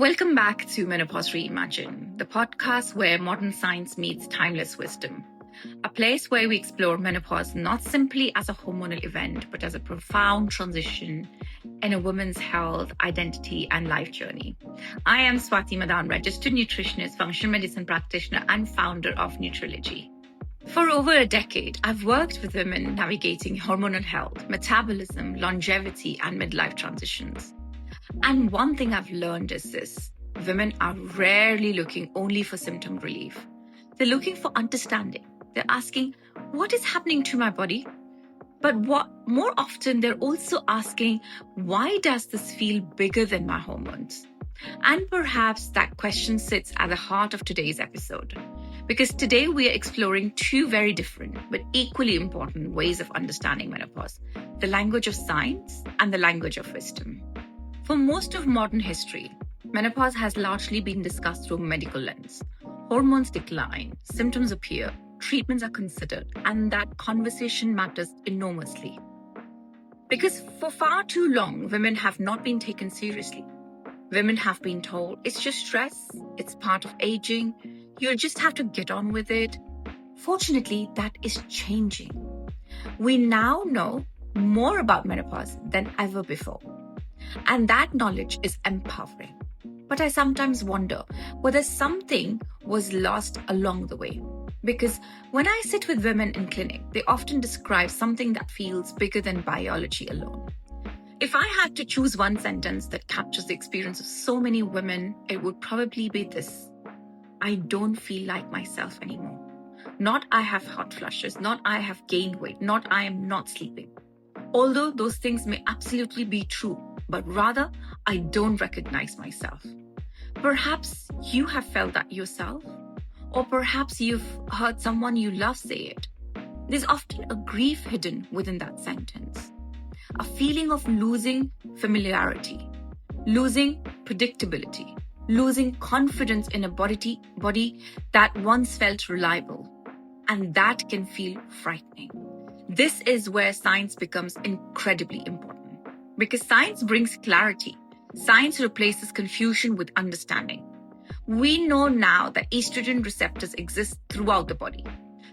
Welcome back to Menopause Reimagined, the podcast where modern science meets timeless wisdom. A place where we explore menopause not simply as a hormonal event, but as a profound transition in a woman's health, identity, and life journey. I am Swati, registered nutritionist, functional medicine practitioner, and founder of Nutrilogy. For over a decade, I've worked with women navigating hormonal health, metabolism, longevity, and midlife transitions. And one thing I've learned is this: women are rarely looking only for symptom relief. They're looking for understanding. They're asking, what is happening to my body? But more often, they're also asking, why does this feel bigger than my hormones? And perhaps that question sits at the heart of today's episode. Because today we are exploring two very different but equally important ways of understanding menopause: the language of science and the language of wisdom. For most of modern history, menopause has largely been discussed through a medical lens. Hormones decline, symptoms appear, treatments are considered, and that conversation matters enormously. Because for far too long, women have not been taken seriously. Women have been told, it's just stress, it's part of aging, you'll just have to get on with it. Fortunately, that is changing. We now know more about menopause than ever before. And that knowledge is empowering. But I sometimes wonder whether something was lost along the way. Because when I sit with women in clinic, they often describe something that feels bigger than biology alone. If I had to choose one sentence that captures the experience of so many women, it would probably be this: I don't feel like myself anymore. Not I have hot flushes, not I have gained weight, not I am not sleeping. Although those things may absolutely be true, but rather, I don't recognize myself. Perhaps you have felt that yourself, or perhaps you've heard someone you love say it. There's often a grief hidden within that sentence, a feeling of losing familiarity, losing predictability, losing confidence in a body that once felt reliable, and that can feel frightening. This is where science becomes incredibly important. Because science brings clarity. Science replaces confusion with understanding. We know now that estrogen receptors exist throughout the body,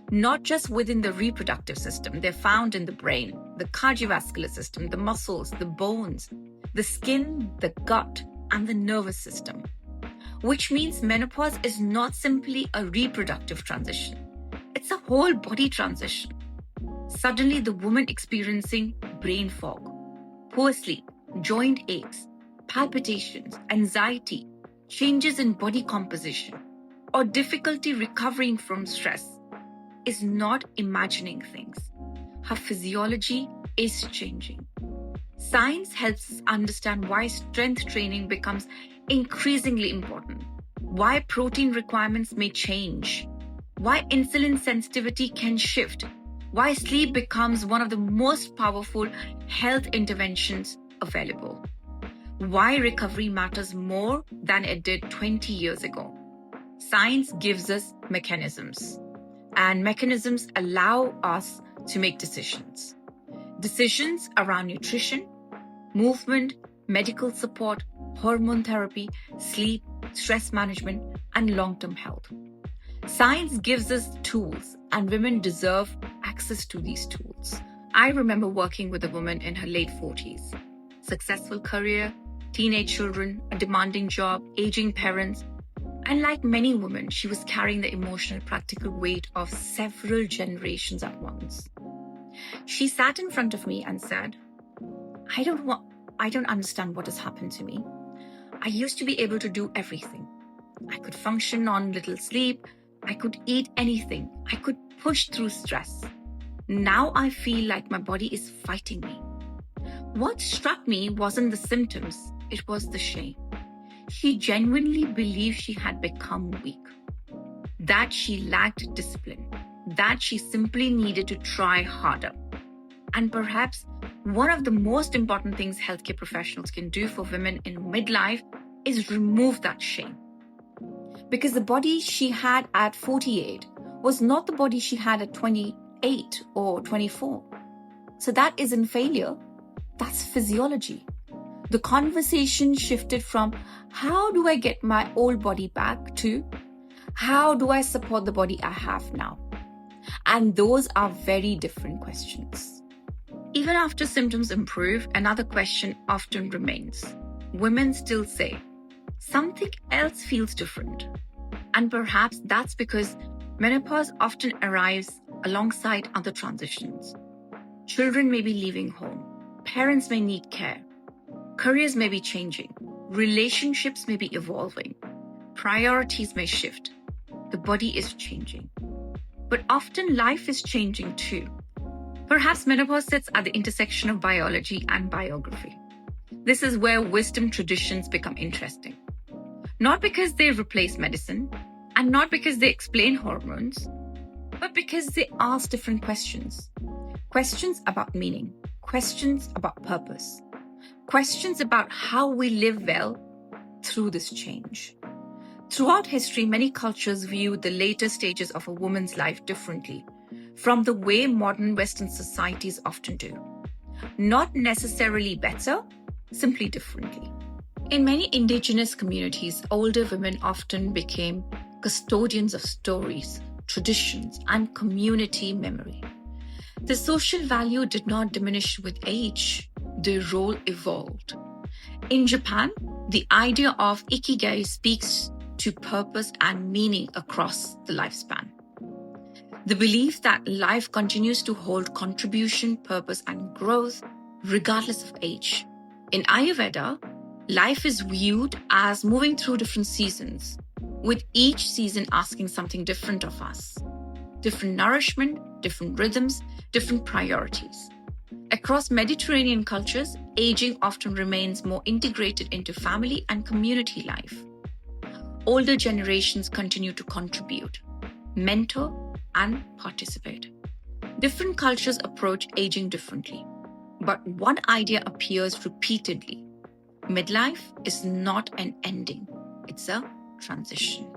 not just within the reproductive system. They're found in the brain, the cardiovascular system, the muscles, the bones, the skin, the gut, and the nervous system. Which means menopause is not simply a reproductive transition. It's a whole body transition. Suddenly, the woman experiencing brain fog, poor sleep, joint aches, palpitations, anxiety, changes in body composition, or difficulty recovering from stress is not imagining things. Her physiology is changing. Science helps us understand why strength training becomes increasingly important, why protein requirements may change, why insulin sensitivity can shift, why sleep becomes one of the most powerful health interventions available, why recovery matters more than it did 20 years ago. Science gives us mechanisms, and mechanisms allow us to make decisions. Decisions around nutrition, movement, medical support, hormone therapy, sleep, stress management, and long-term health. Science gives us tools, and women deserve access to these tools. I remember working with a woman in her late 40s. Successful career, teenage children, a demanding job, aging parents. And like many women, she was carrying the emotional, practical weight of several generations at once. She sat in front of me and said, I don't understand what has happened to me. I used to be able to do everything. I could function on little sleep. I could eat anything. I could push through stress. Now I feel like my body is fighting me. What struck me wasn't the symptoms, it was the shame. She genuinely believed she had become weak, that she lacked discipline, that she simply needed to try harder. And perhaps one of the most important things healthcare professionals can do for women in midlife is remove that shame. Because the body she had at 48 was not the body she had at 28 or 24. So that isn't failure, that's physiology. The conversation shifted from how do I get my old body back to how do I support the body I have now? And those are very different questions. Even after symptoms improve, another question often remains. Women still say, something else feels different. And perhaps that's because menopause often arrives alongside other transitions. Children may be leaving home. Parents may need care. Careers may be changing. Relationships may be evolving. Priorities may shift. The body is changing. But often life is changing too. Perhaps menopause sits at the intersection of biology and biography. This is where wisdom traditions become interesting. Not because they replace medicine, and not because they explain hormones, but because they ask different questions. Questions about meaning, questions about purpose, questions about how we live well through this change. Throughout history, many cultures view the later stages of a woman's life differently from the way modern Western societies often do. Not necessarily better, simply differently. In many indigenous communities, older women often became custodians of stories, traditions, and community memory. The social value did not diminish with age. Their role evolved. In Japan, the idea of ikigai speaks to purpose and meaning across the lifespan. The belief that life continues to hold contribution, purpose, and growth regardless of age. In Ayurveda, life is viewed as moving through different seasons, with each season asking something different of us. Different nourishment, different rhythms, different priorities. Across Mediterranean cultures, aging often remains more integrated into family and community life. Older generations continue to contribute, mentor, and participate. Different cultures approach aging differently, but one idea appears repeatedly. Midlife is not an ending, it's a transition.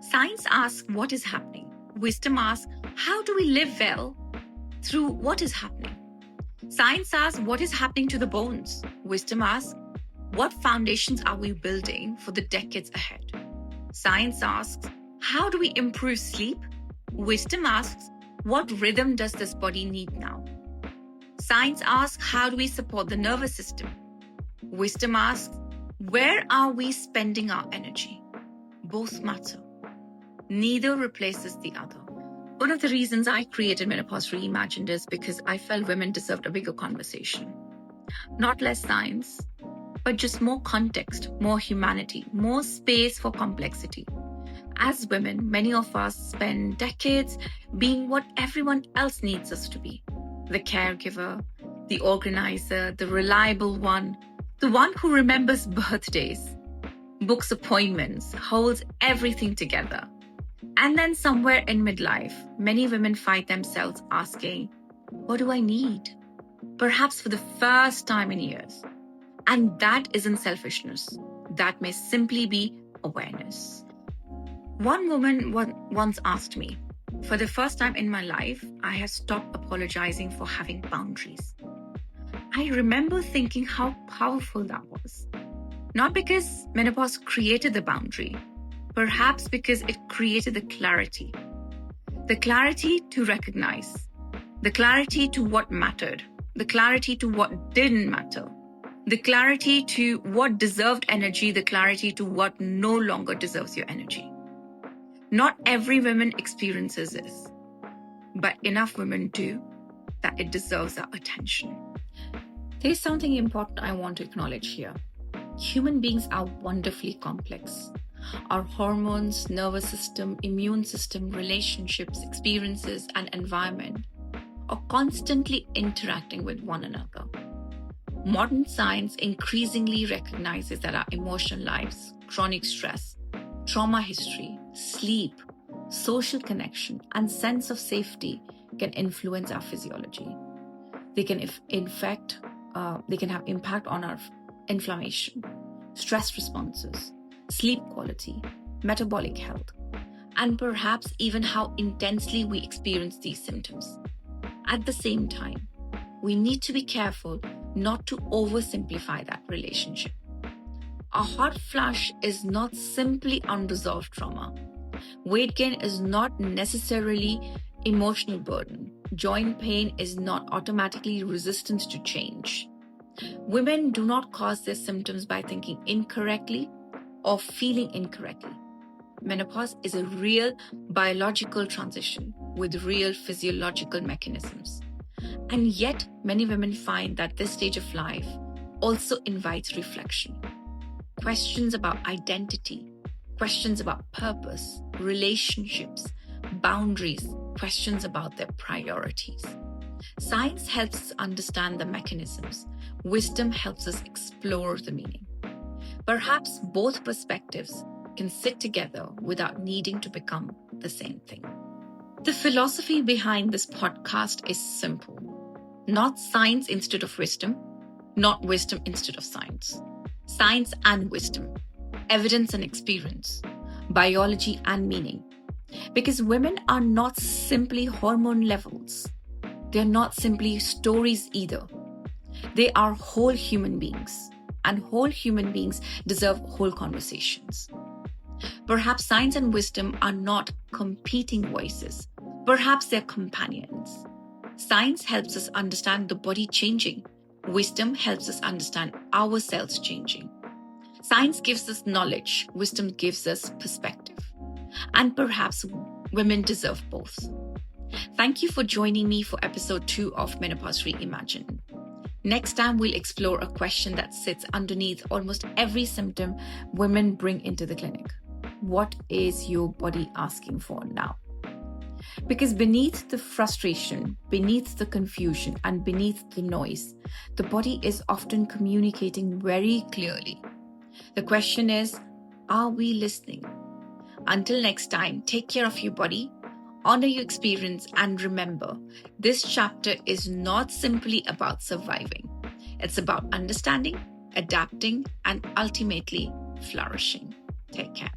Science asks what is happening. Wisdom asks, how do we live well through what is happening? Science asks, what is happening to the bones? Wisdom asks, what foundations are we building for the decades ahead? Science asks, how do we improve sleep? Wisdom asks, what rhythm does this body need now? Science asks, how do we support the nervous system? Wisdom asks, where are we spending our energy? Both matter. Neither replaces the other. One of the reasons I created Menopause Reimagined is because I felt women deserved a bigger conversation. Not less science, but just more context, more humanity, more space for complexity. As women, many of us spend decades being what everyone else needs us to be. The caregiver, the organizer, the reliable one, the one who remembers birthdays, books appointments, holds everything together. And then somewhere in midlife, many women find themselves asking, what do I need? Perhaps for the first time in years. And that isn't selfishness. That may simply be awareness. One woman once asked me, for the first time in my life, I have stopped apologizing for having boundaries. I remember thinking how powerful that was. Not because menopause created the boundary, perhaps because it created the clarity. The clarity to recognize, the clarity to what mattered, the clarity to what didn't matter, the clarity to what deserved energy, the clarity to what no longer deserves your energy. Not every woman experiences this, but enough women do that it deserves our attention. There's something important I want to acknowledge here. Human beings are wonderfully complex. Our hormones, nervous system, immune system, relationships, experiences, and environment are constantly interacting with one another. Modern science increasingly recognizes that our emotional lives, chronic stress, trauma history, sleep, social connection, and sense of safety can influence our physiology. They can have impact on our inflammation, stress responses, sleep quality, metabolic health, and perhaps even how intensely we experience these symptoms. At the same time, we need to be careful not to oversimplify that relationship. A hot flush is not simply unresolved trauma. Weight gain is not necessarily emotional burden. Joint pain is not automatically resistance to change. Women do not cause their symptoms by thinking incorrectly or feeling incorrectly. Menopause is a real biological transition with real physiological mechanisms. And yet, many women find that this stage of life also invites reflection. Questions about identity, questions about purpose, relationships, boundaries, questions about their priorities. Science helps us understand the mechanisms. Wisdom helps us explore the meaning. Perhaps both perspectives can sit together without needing to become the same thing. The philosophy behind this podcast is simple. Not science instead of wisdom, not wisdom instead of science. Science and wisdom, evidence and experience, biology and meaning. Because women are not simply hormone levels. They're not simply stories either. They are whole human beings, and whole human beings deserve whole conversations. Perhaps science and wisdom are not competing voices. Perhaps they're companions. Science helps us understand the body changing. Wisdom helps us understand ourselves changing. Science gives us knowledge. Wisdom gives us perspective. And perhaps women deserve both. Thank you for joining me for episode 2 of Menopause Reimagined. Next time, we'll explore a question that sits underneath almost every symptom women bring into the clinic. What is your body asking for now? Because beneath the frustration, beneath the confusion, and beneath the noise, the body is often communicating very clearly. The question is, are we listening? Until next time, take care of your body, honor your experience, and remember, this chapter is not simply about surviving. It's about understanding, adapting, and ultimately flourishing. Take care.